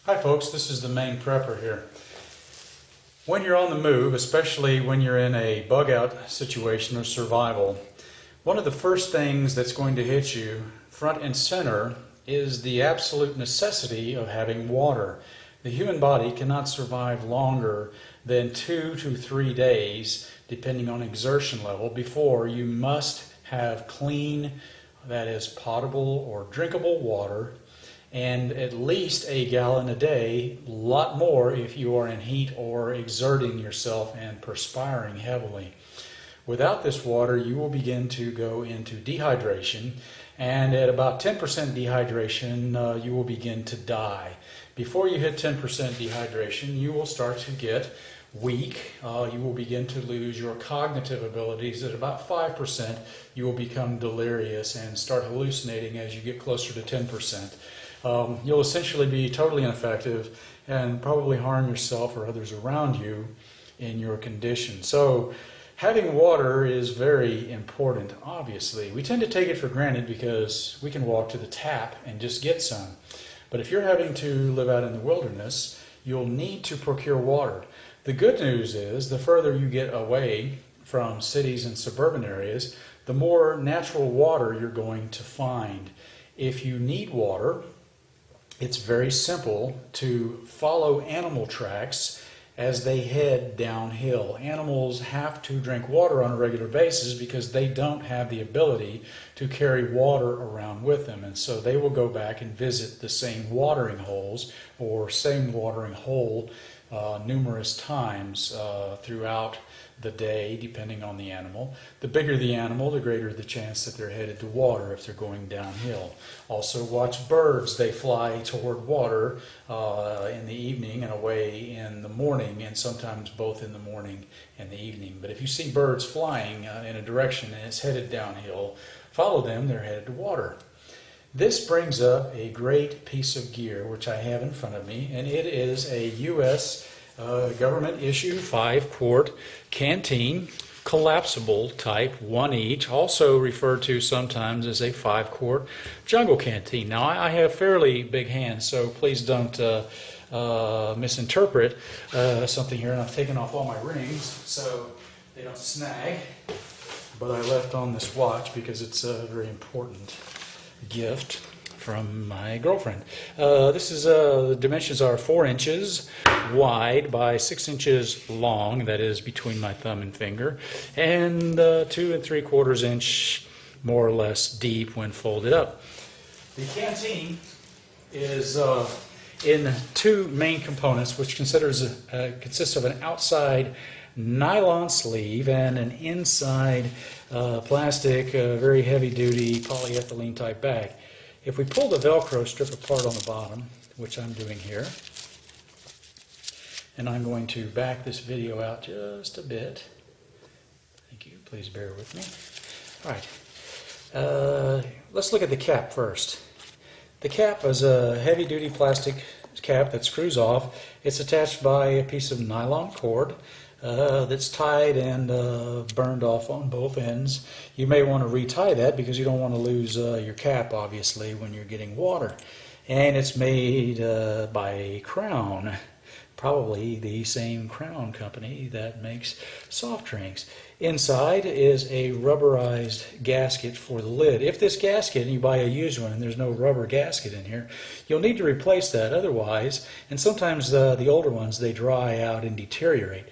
Hi folks, this is the Maine Prepper here. When you're on the move, especially when you're in a bug out situation or survival, one of the first things that's going to hit you front and center is the absolute necessity of having water. The human body cannot survive longer than 2 to 3 days, depending on exertion level, before you must have clean, that is potable or drinkable water, and at least a gallon a day, a lot more if you are in heat or exerting yourself and perspiring heavily. Without this water, you will begin to go into dehydration, and at about 10% dehydration, you will begin to die. Before you hit 10% dehydration, you will start to get weak. You will begin to lose your cognitive abilities. At about 5%, you will become delirious and start hallucinating as you get closer to 10%. You'll essentially be totally ineffective and probably harm yourself or others around you in your condition. So having water is very important, obviously. We tend to take it for granted because we can walk to the tap and just get some. But if you're having to live out in the wilderness, you'll need to procure water. The good news is the further you get away from cities and suburban areas, the more natural water you're going to find. If you need water, it's very simple to follow animal tracks as they head downhill. Animals have to drink water on a regular basis because they don't have the ability to carry water around with them, and so they will go back and visit the same watering holes or same watering hole numerous times throughout the day, depending on the animal. The bigger the animal, the greater the chance that they're headed to water if they're going downhill. Also watch birds. They fly toward water in the evening and away in the morning, and sometimes both in the morning and the evening. But if you see birds flying in a direction and it's headed downhill, follow them, they're headed to water. This brings up a great piece of gear which I have in front of me, and it is a U.S. government issue 5-quart canteen, collapsible type, 1 each, also referred to sometimes as a 5-quart jungle canteen. Now I have fairly big hands, so please don't misinterpret something here, and I've taken off all my rings so they don't snag, but I left on this watch because it's a very important gift from my girlfriend. The dimensions are 4 inches wide by 6 inches long, that is between my thumb and finger, and 2 3/4 inch more or less deep when folded up. The canteen is in 2 main components, which consists of an outside nylon sleeve and an inside plastic, very heavy-duty polyethylene type bag. If we pull the Velcro strip apart on the bottom, which I'm doing here, and I'm going to back this video out just a bit. Thank you. Please bear with me. All right. Let's look at the cap first. The cap is a heavy-duty plastic cap that screws off. It's attached by a piece of nylon cord that's tied and burned off on both ends. You may want to retie that because you don't want to lose your cap, obviously, when you're getting water. And it's made by Crown, probably the same Crown company that makes soft drinks. Inside is a rubberized gasket for the lid. If this gasket, and you buy a used one and there's no rubber gasket in here, you'll need to replace that otherwise, and sometimes the older ones, they dry out and deteriorate.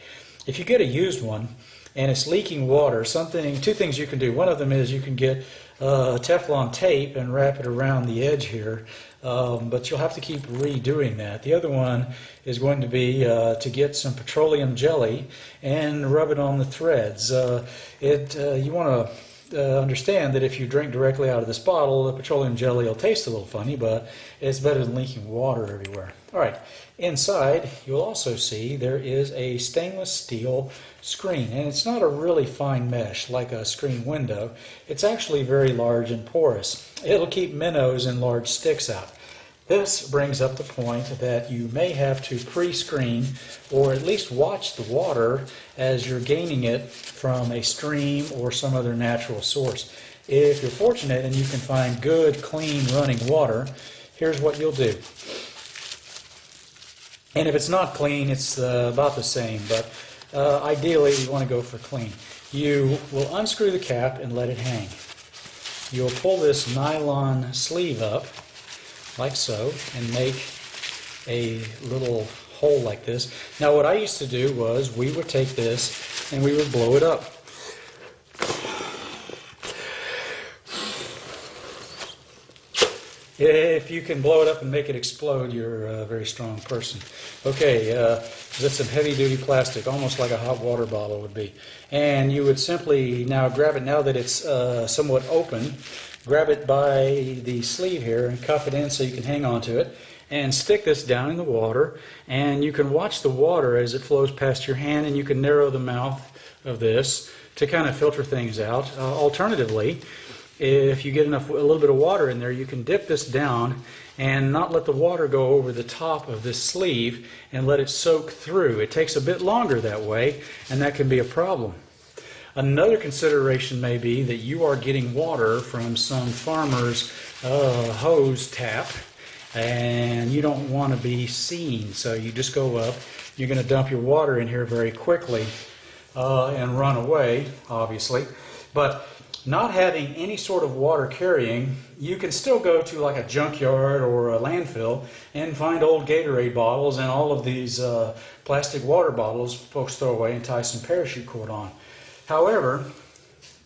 If you get a used one and it's leaking water, two things you can do. One of them is you can get Teflon tape and wrap it around the edge here, but you'll have to keep redoing that. The other one is going to be to get some petroleum jelly and rub it on the threads. You want to understand that if you drink directly out of this bottle, the petroleum jelly will taste a little funny, but it's better than leaking water everywhere. All right, inside you'll also see there is a stainless steel screen, and it's not a really fine mesh like a screen window. It's actually very large and porous. It'll keep minnows and large sticks out. This brings up the point that you may have to pre-screen or at least watch the water as you're gaining it from a stream or some other natural source. If you're fortunate and you can find good, clean running water, here's what you'll do. And if it's not clean, it's about the same, but ideally you want to go for clean. You will unscrew the cap and let it hang. You'll pull this nylon sleeve up like so and make a little hole like this. Now what I used to do was we would take this and we would blow it up. If you can blow it up and make it explode, you're a very strong person. Okay, that's some heavy-duty plastic, almost like a hot water bottle would be. And you would simply now grab it, now that it's somewhat open, grab it by the sleeve here and cuff it in so you can hang on to it, and stick this down in the water, and you can watch the water as it flows past your hand, and you can narrow the mouth of this to kind of filter things out. Alternatively, if you get a little bit of water in there, you can dip this down and not let the water go over the top of this sleeve and let it soak through. It takes a bit longer that way, and that can be a problem. Another consideration may be that you are getting water from some farmer's hose tap, and you don't want to be seen, so you just go up. You're going to dump your water in here very quickly and run away, obviously. But not having any sort of water carrying, you can still go to like a junkyard or a landfill and find old Gatorade bottles and all of these plastic water bottles folks throw away and tie some parachute cord on. However,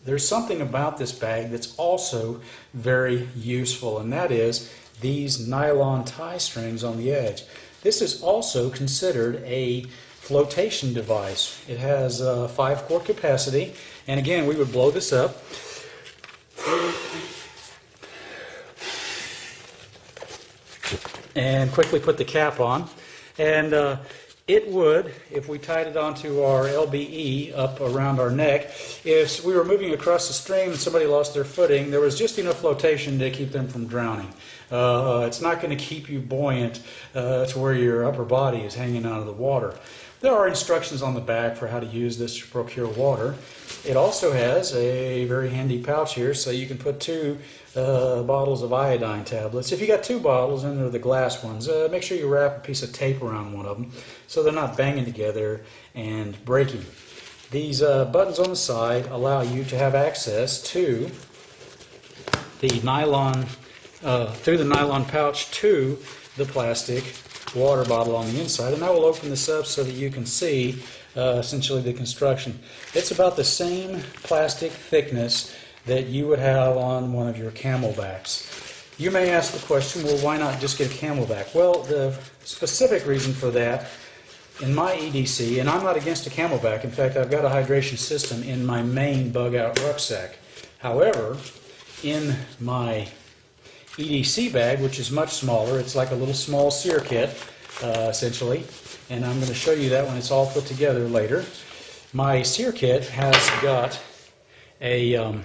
there's something about this bag that's also very useful, and that is these nylon tie strings on the edge. This is also considered a flotation device. It has 5 quart capacity, and again, we would blow this up. And quickly put the cap on, and it would, if we tied it onto our LBE up around our neck, if we were moving across the stream and somebody lost their footing, there was just enough flotation to keep them from drowning. It's not going to keep you buoyant to where your upper body is hanging out of the water. There are instructions on the back for how to use this to procure water. It also has a very handy pouch here, so you can put 2 bottles of iodine tablets. If you got 2 bottles, and they're the glass ones, make sure you wrap a piece of tape around one of them so they're not banging together and breaking. These buttons on the side allow you to have access to the nylon, through the nylon pouch to the plastic water bottle on the inside, and I will open this up so that you can see essentially the construction. It's about the same plastic thickness that you would have on one of your camelbacks. You may ask the question, well, why not just get a camelback? Well, the specific reason for that, in my EDC, and I'm not against a camelback, in fact I've got a hydration system in my Maine bug-out rucksack. However, in my EDC bag, which is much smaller, it's like a little small sear kit, essentially, and I'm going to show you that when it's all put together later. My sear kit has got a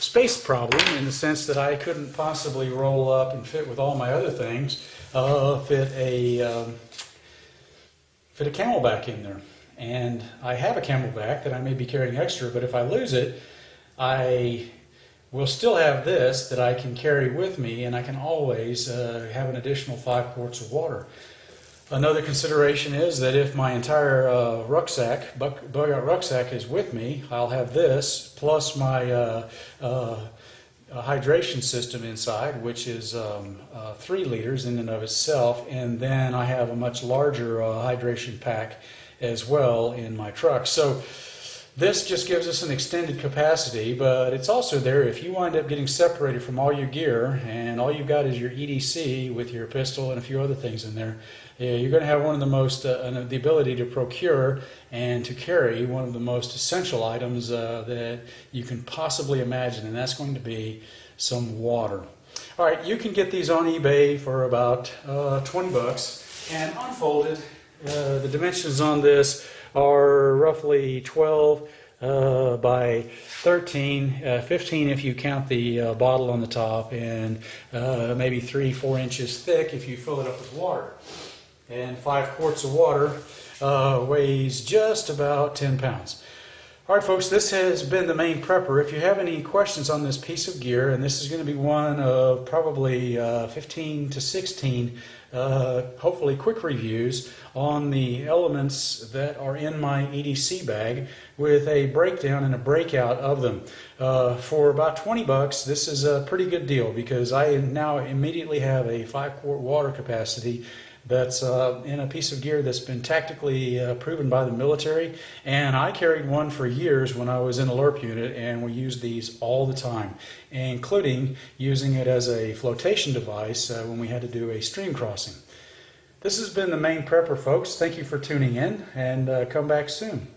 space problem in the sense that I couldn't possibly roll up and fit with all my other things, fit a camelback in there. And I have a camelback that I may be carrying extra, but if I lose it, I will still have this that I can carry with me, and I can always have an additional 5 quarts of water. Another consideration is that if my entire rucksack, bug-out rucksack is with me, I'll have this plus my hydration system inside, which is 3 liters in and of itself, and then I have a much larger hydration pack as well in my truck. So this just gives us an extended capacity, but it's also there if you wind up getting separated from all your gear and all you've got is your EDC with your pistol and a few other things in there. You're going to have one of the most, the ability to procure and to carry one of the most essential items that you can possibly imagine, and that's going to be some water. All right, you can get these on eBay for about 20 bucks, and unfolded, the dimensions on this are roughly 12 by 13, 15 if you count the bottle on the top, and maybe 3-4 inches thick if you fill it up with water. And 5 quarts of water weighs just about 10 pounds. All right, folks, this has been the Maine Prepper. If you have any questions on this piece of gear, and this is going to be one of probably 15 to 16 hopefully quick reviews on the elements that are in my EDC bag with a breakdown and a breakout of them. For about 20 bucks, this is a pretty good deal because I now immediately have a 5-quart water capacity that's in a piece of gear that's been tactically proven by the military, and I carried one for years when I was in a LURP unit, and we used these all the time, including using it as a flotation device when we had to do a stream crossing. This has been the Maine Prepper, folks. Thank you for tuning in, and come back soon.